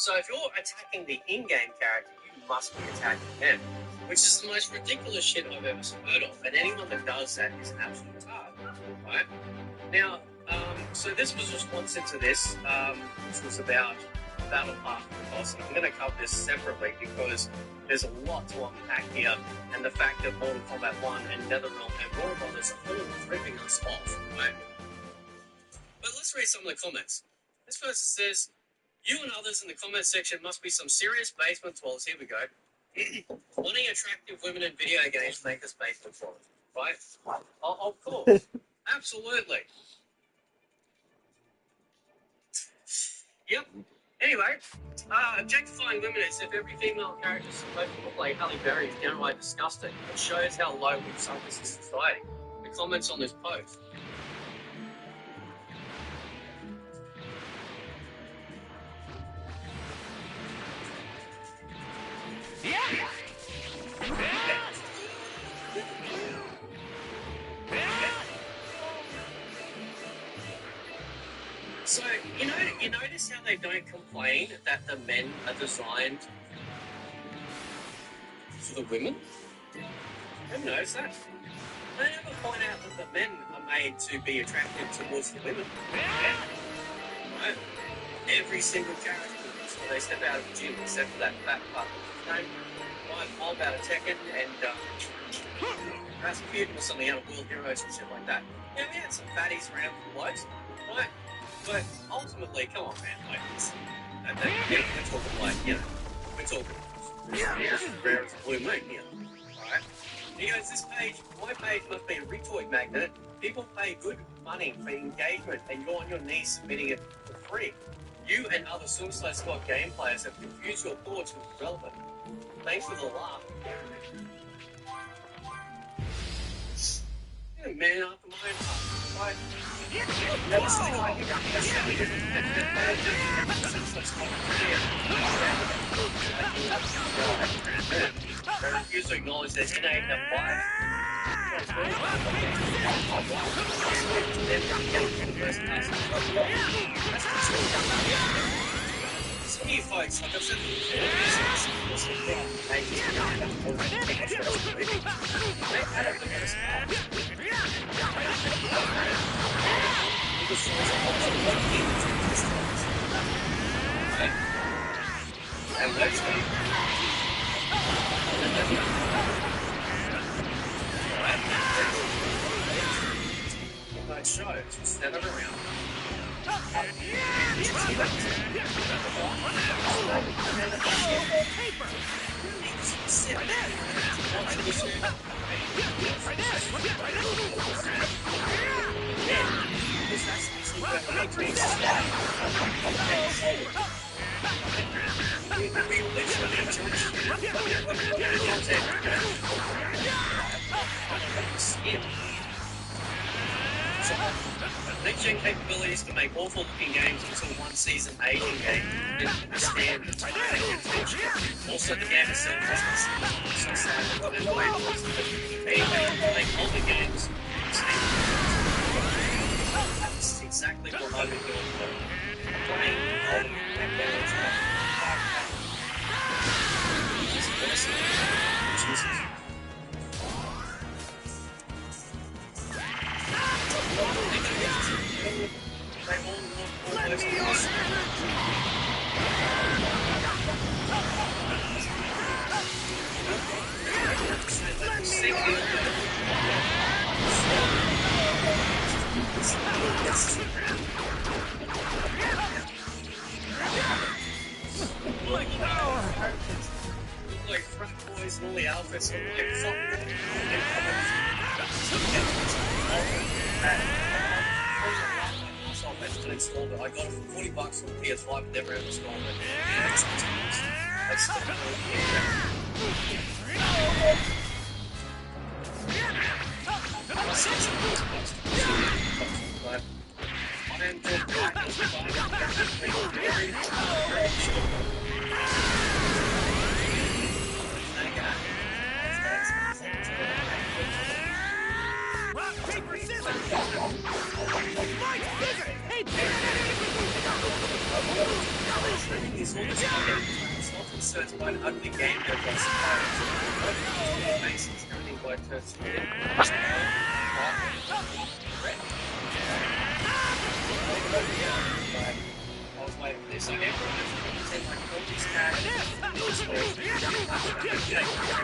So if you're attacking the in-game character, you must be attacking them, which is the most ridiculous shit I've ever heard of. And anyone that does that is an absolute tard, right? Now, so this was response into this, which was about Battle Path Boss. I'm going to cover this separately because there's a lot to unpack here, and the fact that Mortal Kombat 1 and NetherRealm and Warner Brothers are all ripping us off, right? But let's read some of the comments. This person says, "You and others in the comment section must be some serious basement dwellers." Here we go. "Wanting attractive women in video games make us basement dwellers," right? Of course. Absolutely. Yep. Anyway, objectifying women as if every female character is supposed to play Halle Berry is downright disgusting. It shows how low we've sunk as a society. The comments on this post. So, you notice how they don't complain that the men are designed for the women? Have you noticed that? They never point out that the men are made to be attractive towards the women. Right? Every single character, when they step out of the gym, except for that fat part of the name, Ryan Bob out of Tekken, and Rasputin or something out of World Heroes and shit like that. Yeah, we had some fatties around for blokes, right? But ultimately, come on, man, like, we're talking like, we're talking rare as a blue moon here, alright? He goes, my page must be a retweet magnet. People pay good money for engagement, and you're on your knees submitting it for free. You and other Suicide Squad game players have confused your thoughts with relevant. Thanks for the laugh. Man after my own heart, right? They refuse to acknowledge their innate bias. Some of you folks, like I've said shows, stand around. Next-gen capabilities to make awful-looking games into a one-season aging game didn't understand the time and attention. Also, the game itself is so sad that they're able to make older games. That's exactly what I've been doing. Playing older games. Jesus. Like frat boys and all the outfits are like something. I installed it. I got it for $40 on the PS5, never ever installed it. That's saw this comment, it's not concerns by an ugly game that was pirates. What are bases currently by turns? I was waiting for this. So everyone said like all these characters,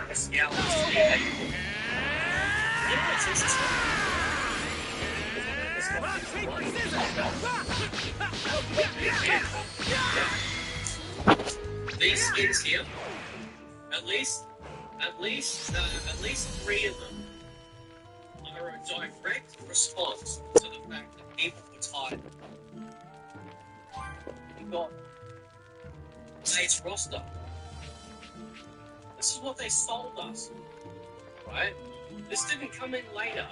the scouts, these skins here, at least 3 of them are a direct response to the fact that people were tired. You got base roster. This is what they sold us, right? This didn't come in later.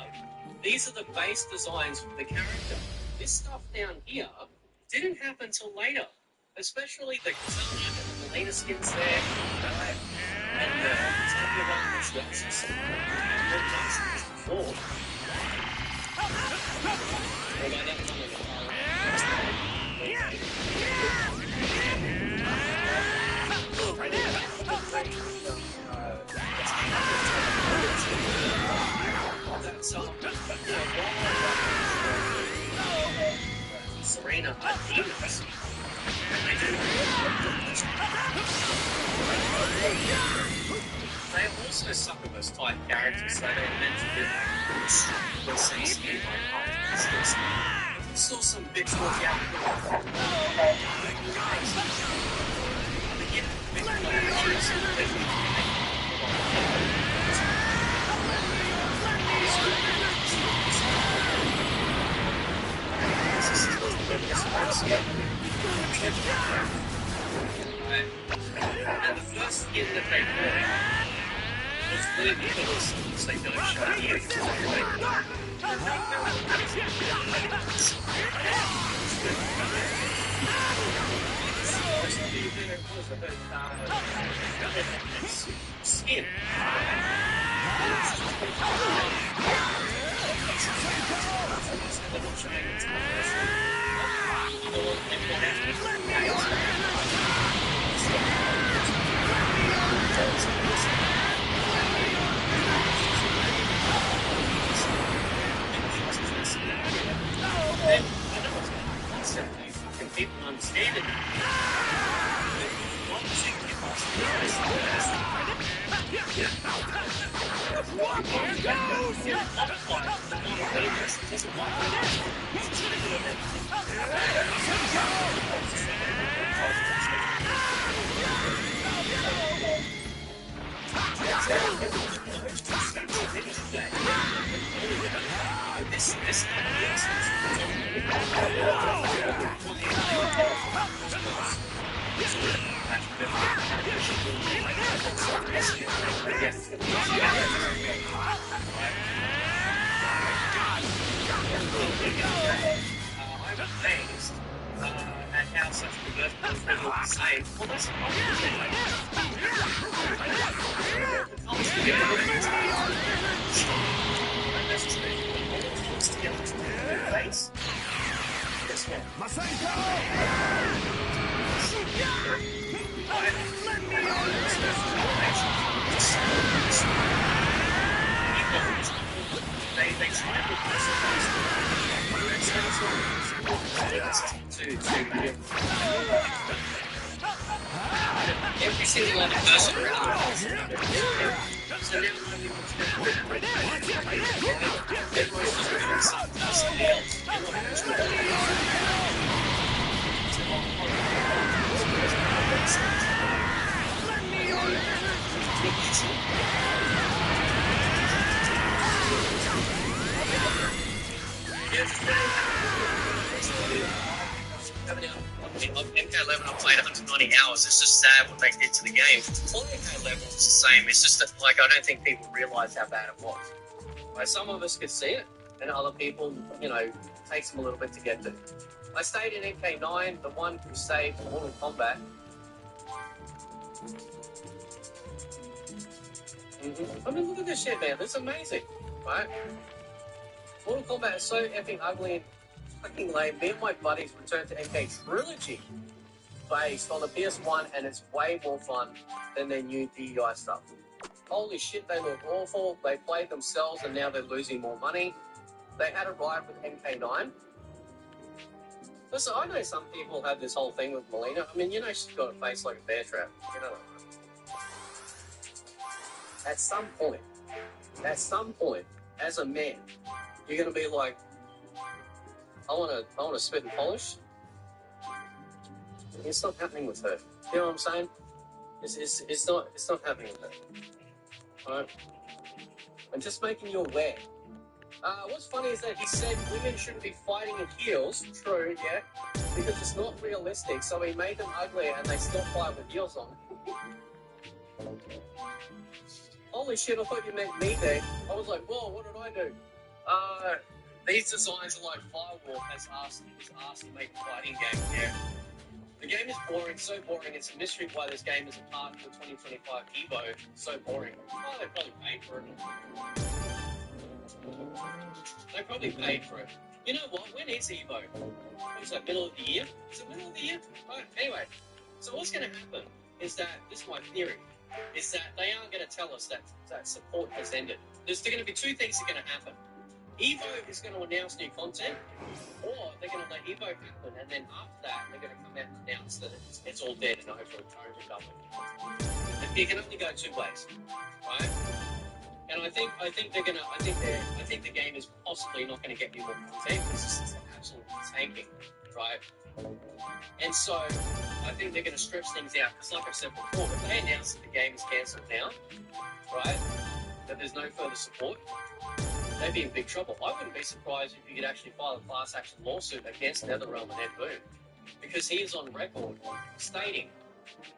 These are the base designs for the character. This stuff down here didn't happen till later, especially the Katana and the Melina skins there, right? And the Tanya one, which was just before. Serena, they also suck at those type characters, so they're meant to be like the same skin like still some big stuff out and the first skin that they bought was weird because they don't show you. Skin. People understand it. I'm amazed at how such reverse can look the same. Well, that's not face. Guess what? They try to every single other person around. So now on MK11 I played 190 hours. It's just sad what they did to the game. On MK11 it's the same. It's just that, like, I don't think people realise how bad it was. Like, some of us could see it, and other people, you know, it takes them a little bit to get to. I stayed in MK9, the one who saved Mortal Kombat. I mean, look at this shit, man. This is amazing, right? Mortal Kombat is so effing ugly and fucking lame. Me and my buddies returned to MK Trilogy based on the PS1, and it's way more fun than their new DEI stuff. Holy shit, they look awful. They played themselves, and now they're losing more money. They had a ride with MK9. Listen, I know some people have this whole thing with Melina. I mean, you know she's got a face like a bear trap. You know. At some point, as a man, you're gonna be like, I wanna spit and polish. It's not happening with her. You know what I'm saying? It's not happening with her. Alright? I'm just making you aware. What's funny is that he said women shouldn't be fighting in heels. True, yeah. Because it's not realistic, so he made them uglier and they still fight with heels on. Holy shit, I thought you meant me there. I was like, whoa, what did I do? These designs are like Firewall has asked to make a fighting game, yeah. The game is boring, so boring, it's a mystery why this game is a part of the 2025 Evo. So boring. Oh, they probably paid for it. They probably paid for it. You know what? When is Evo? What is that, middle of the year? Is it middle of the year? Right, anyway. So what's going to happen is that, this is my theory, is that they aren't going to tell us that support has ended. There's going to be two things that are going to happen. Evo is going to announce new content, or they're going to let Evo happen, and then after that, they're going to come out and announce that it's all dead and over and over. And you can only go two ways, right? And I think the game is possibly not going to get you more content because this is absolutely tanking, right? And so I think they're going to stretch things out because, like I've said before, if they announce that the game is cancelled now, right, that there's no further support, they'd be in big trouble. I wouldn't be surprised if you could actually file a class action lawsuit against NetherRealm and Ed Boon, because he is on record stating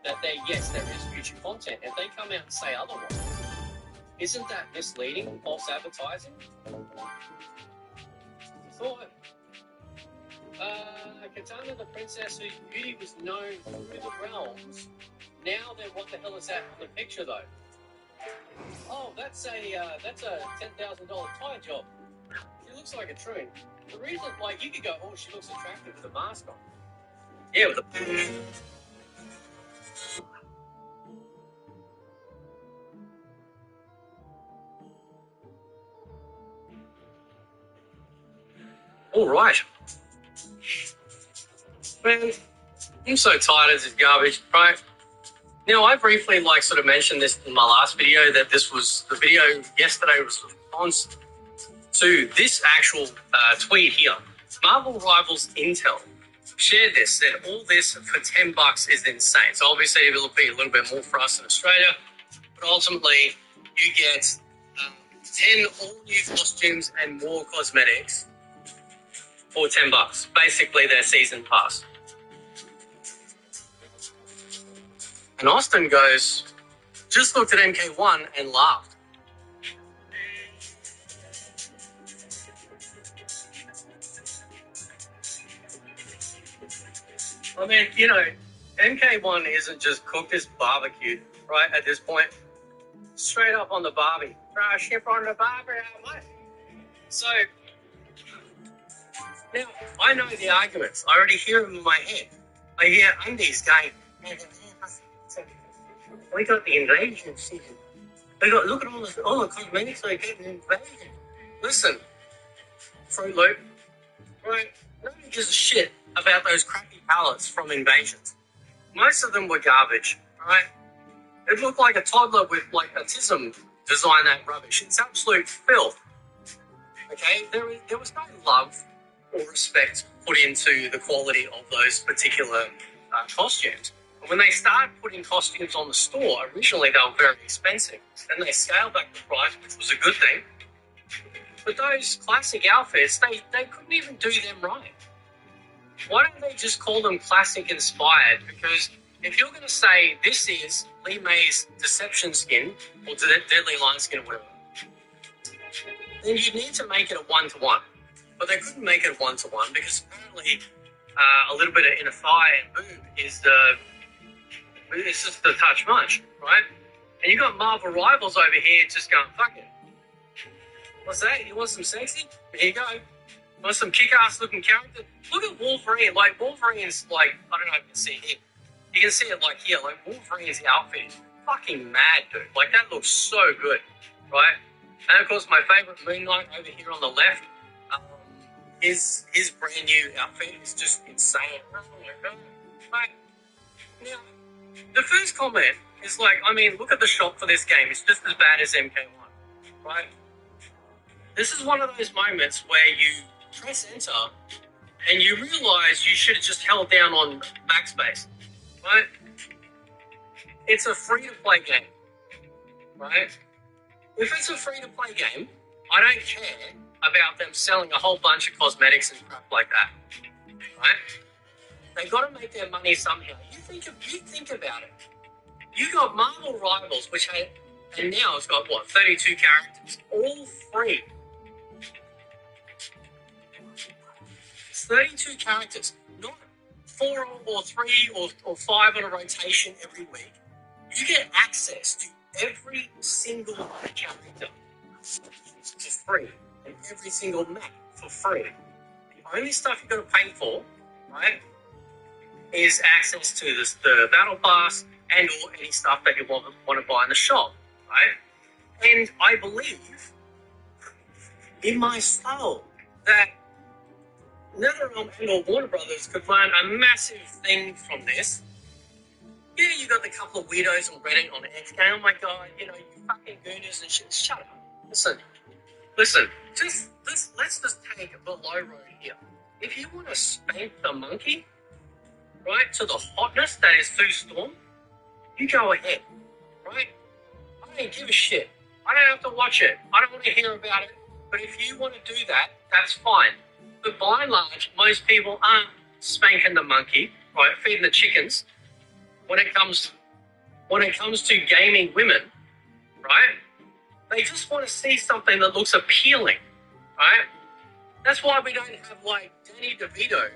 that there is future content. If they come out and say otherwise, isn't that misleading, false advertising? Thought. Katana, the princess whose beauty was known through the realms. Now then, what the hell is that on the picture though? Oh, that's a $10,000 tie job. She looks like a troon. The reason, like, you could go, oh, she looks attractive with a mask on. Yeah, with a... All right. Man, I'm so tired of this garbage, right? Now, I briefly, sort of mentioned this in my last video, that this was, the video yesterday was a response to this actual tweet here. Marvel Rivals Intel shared this, said all this for $10 is insane. So obviously it will be a little bit more for us in Australia, but ultimately you get 10 all new costumes and more cosmetics for $10. Basically their season pass. And Austin goes, just looked at MK1 and laughed. I mean, you know, MK1 isn't just cooked, it's barbecued, right, at this point. Straight up on the barbie. Ship on the barbie, what? So, now, I know the arguments. I already hear them in my head. I hear Undies going, we got the invasion season. We got, look at all the cosmetics they get in the invasion. Listen, Fruit Loop, right? Nobody gives a shit about those crappy palettes from Invasions. Most of them were garbage, right? It looked like a toddler with autism designed that rubbish. It's absolute filth. Okay, there was no love or respect put into the quality of those particular costumes. When they started putting costumes on the store, originally they were very expensive. Then they scaled back the price, which was a good thing. But those classic outfits, they couldn't even do them right. Why don't they just call them classic inspired? Because if you're going to say this is Lee May's Deception skin, or Deadly Lion skin, or whatever, then you need to make it a one-to-one. But they couldn't make it a one-to-one because apparently a little bit of inner thigh and boob is it's just a touch much, right? And you got Marvel Rivals over here just going, fuck it. What's that? You want some sexy? Here you go. Want some kick-ass looking character? Look at Wolverine. Wolverine's I don't know if you can see here. You can see it like here, like Wolverine's outfit is fucking mad, dude. Like that looks so good, right? And of course, my favorite Moon Knight over here on the left, his brand new outfit is just insane. Oh my god! Right now, the first comment is like, I mean, look at the shop for this game. It's just as bad as MK1, right? This is one of those moments where you press enter and you realize you should have just held down on backspace, right? It's a free-to-play game, right? If it's a free-to-play game, I don't care about them selling a whole bunch of cosmetics and crap like that, right? They've got to make their money somehow. You think about it. You got Marvel Rivals, which had, and now it's got, what, 32 characters, all free. It's 32 characters, not 4 or 3 or 5 on a rotation every week. You get access to every single character for free and every single map for free. The only stuff you've got to pay for, right, is access to the battle pass and or any stuff that you want to buy in the shop, right? And I believe in my soul that NetherRealm and or Warner Brothers could learn a massive thing from this. Yeah, you got the couple of weirdos on Reddit on X game. Oh my god, you know, you fucking gooners and shit. Shut up. Listen. Let's just take the low road here. If you want to spank the monkey, right, to the hotness that is Sue Storm, you go ahead, right? I don't give a shit. I don't have to watch it. I don't want to hear about it. But if you want to do that, that's fine. But by and large, most people aren't spanking the monkey, right, feeding the chickens. When it comes to gaming women, right? They just want to see something that looks appealing, right? That's why we don't have like Danny DeVito.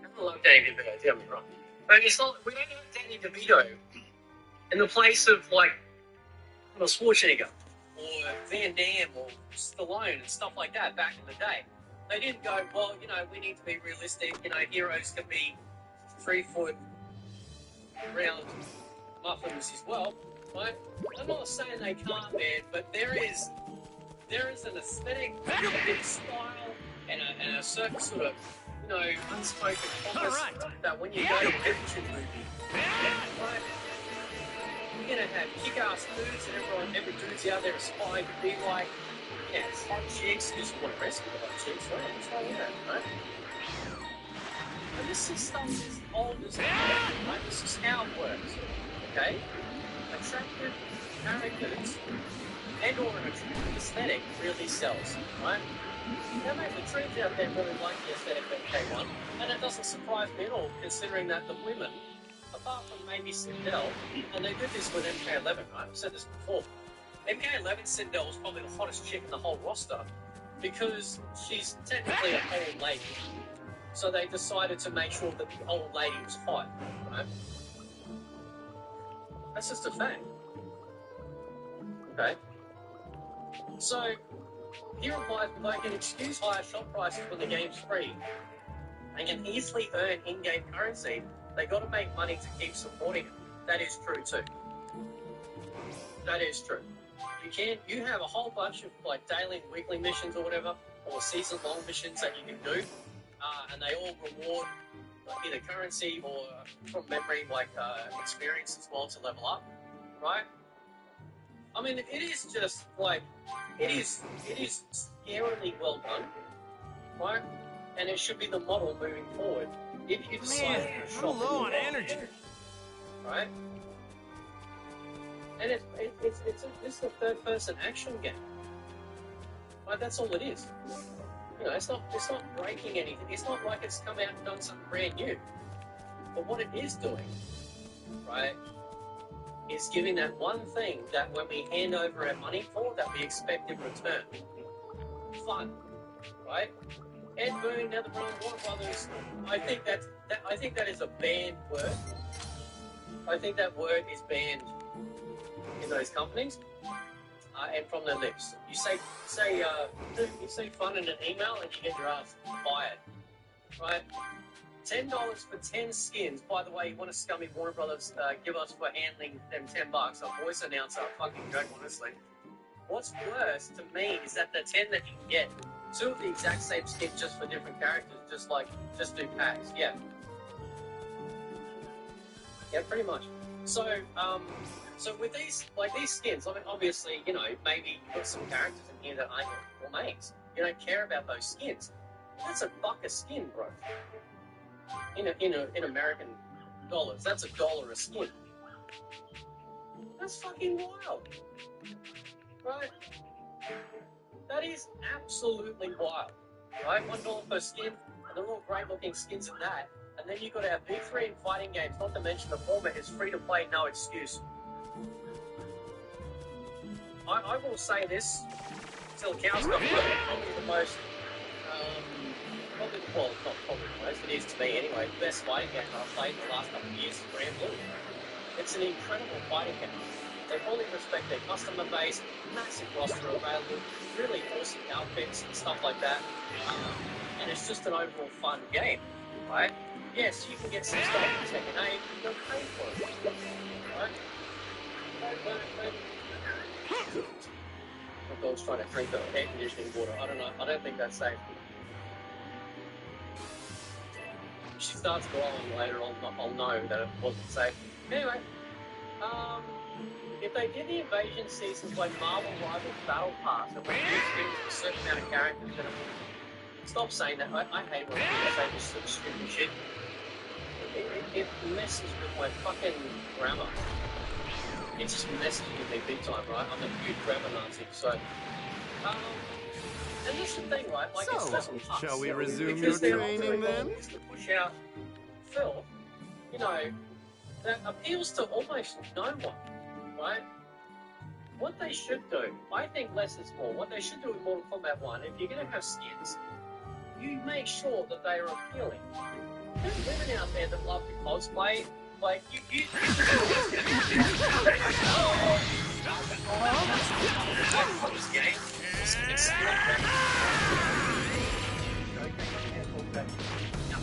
I love Danny DeVito, don't get me wrong. But it's not, we don't have Danny DeVito in the place of like Schwarzenegger or Van Damme or Stallone and stuff like that back in the day. They didn't go, well, you know, we need to be realistic. You know, heroes can be 3 foot round muffins as well, right? I'm not saying they can't, man, but there is an aesthetic, a style, and a certain sort of, you know, unspoken promise that when you go to an action movie, right, you're gonna have kick-ass dudes and every dude's out there aspiring to be like, yeah, it's hot chicks, you just want to rescue the hot chicks, right? It's like that, right? And this is stuff as old as that, right? This is how it works, okay? Attractive characters and or an attractive aesthetic really sells, right? Now, mate, the trends out there really like the aesthetic of MK1, and it doesn't surprise me at all, considering that the women, apart from maybe Sindel, and they did this with MK11, right? I've said this before. MK11 Sindel was probably the hottest chick in the whole roster because she's technically an old lady. So they decided to make sure that the old lady was hot, right? That's just a fact. Okay? So, here applies if I can excuse higher shop prices when the game's free and can easily earn in-game currency, they got to make money to keep supporting it. That is true too. That is true. You have a whole bunch of like daily and weekly missions or whatever, or season-long missions that you can do, and they all reward either currency or from memory like experience as well to level up, right? I mean, it is just like it is scarily well done, right? And it should be the model moving forward. If you decide to shop low on energy, right? And it's the third-person action game. Right, that's all it is. You know, it's not breaking anything. It's not like it's come out and done something brand new. But what it is doing, right, is giving that one thing that when we hand over our money for, that we expect in return. Fun, right? Ed Boon, NetherRealm, Warner Brothers. I think that is a banned word. I think that word is banned in those companies and from their lips. You say fun in an email and you get your ass fired, right? $10 for 10 skins. By the way, you want to scummy Warner Brothers give us for handling them $10? Our voice announcer, fucking joke, honestly. What's worse to me is that the 10 that you can get, 2 of the exact same skin just for different characters, just do packs. Yeah. Yeah, pretty much. So with these skins, I mean, obviously, you know, maybe you put some characters in here that aren't your mates. You don't care about those skins. That's $1 a skin, bro. In American dollars, that's $1 a skin. That's fucking wild, right? That is absolutely wild, right? $1 per skin, and they're all great-looking skins at that. And then you've got to have V3 in fighting games, not to mention the format is free to play, no excuse. I will say this, till cows come home, probably the most, not probably the most, it is to me anyway, the best fighting game I've played in the last couple of years is Grand Blue. It's an incredible fighting game. They fully respect their customer base, massive roster available, really awesome outfits and stuff like that. And it's just an overall fun game, right? Yes, you can get some stuff in Tekken 8, you don't pay for it, right? My dog's trying to drink the air conditioning water. I don't know. I don't think that's safe. If she starts growling later, I'll know that it wasn't safe. Anyway, if they did the invasion seasons like Marvel Rivals Battle Pass and we used a certain amount of characters, then stop saying that. I hate when people say this sort of stupid shit. It messes with my fucking grammar. It just messes with me big time, right? I'm a huge grammar Nazi, so... and that's the thing, right? Like, it's just tough. Shall we resume your training then? Is to push out filth, you know, that appeals to almost no one, right? What they should do, I think less is more. What they should do with Mortal Kombat 1, if you're going to have skins, you make sure that they are appealing. There's women out there that love to cosplay. Like, you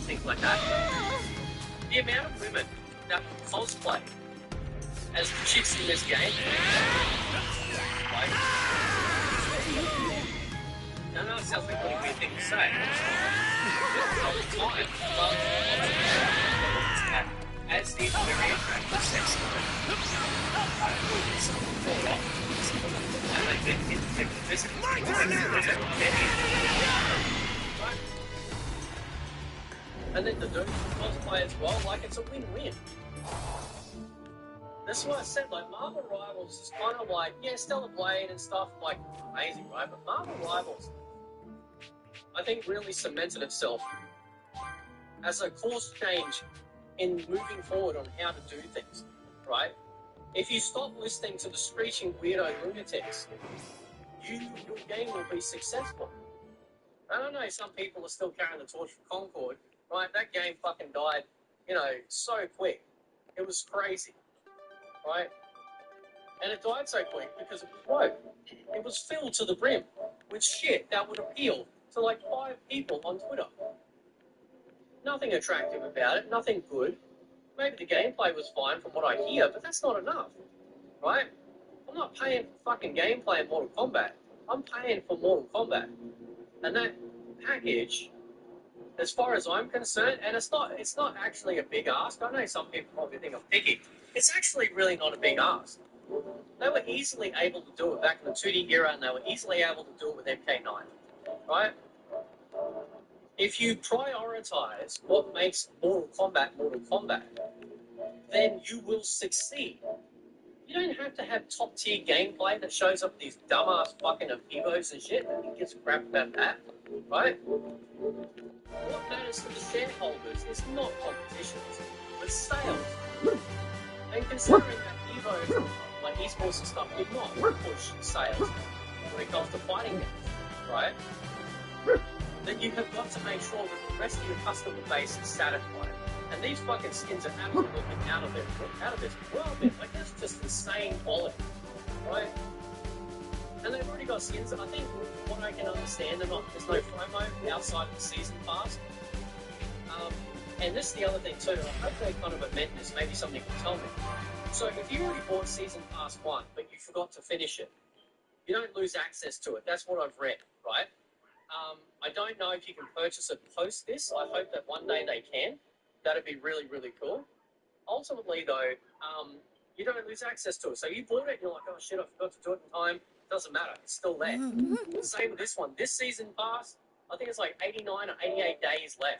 things like that. The amount of women that cosplay as the chicks in this game, like, I know it sounds like a weird thing to say. As the very attractive sex. And then the dudes cosplay as well, like it's a win-win. That's why I said, like, Marvel Rivals is kind of like, yeah, Stellar Blade and stuff, like, amazing, right? But Marvel Rivals, I think, really cemented itself as a course change in moving forward on how to do things, right? If you stop listening to the screeching weirdo lunatics, your game will be successful. I don't know, some people are still carrying the torch for Concord, right? That game fucking died, you know, so quick. It was crazy, right? And it died so quick because it was broke. It was filled to the brim with shit that would appeal to like 5 people on Twitter. Nothing attractive about it, nothing good. Maybe the gameplay was fine from what I hear, but that's not enough, right? I'm not paying for fucking gameplay in Mortal Kombat. I'm paying for Mortal Kombat. And that package, as far as I'm concerned, and it's not actually a big ask. I know some people probably think I'm picky. It's actually really not a big ask. They were easily able to do it back in the 2D era, and they were easily able to do it with MK9, right? If you prioritize what makes Mortal Kombat, then you will succeed. You don't have to have top-tier gameplay that shows up these dumbass fucking amiibos and shit. Who gives a crap about that, right? What matters to the shareholders is not competitions, but sales. And considering that Evo, like esports and stuff, did not push sales when it comes to fighting games, right? Then you have got to make sure that the rest of your customer base is satisfied. And these fucking skins are absolutely out of this world, man. Like, that's just insane quality, right? And they've already got skins, and I think what I can understand, there's no promo outside of the season pass. And this is the other thing too, and I hope they kind of amend this, maybe somebody can tell me. So if you already bought Season Pass 1, but you forgot to finish it, you don't lose access to it. That's what I've read, right? I don't know if you can purchase it post this. I hope that one day they can. That'd be really, really cool. Ultimately, though, you don't lose access to it. So you bought it, and you're like, oh shit, I forgot to do it in time. Doesn't matter. It's still there. Same with this one. This Season Pass, I think it's like 89 or 88 days left.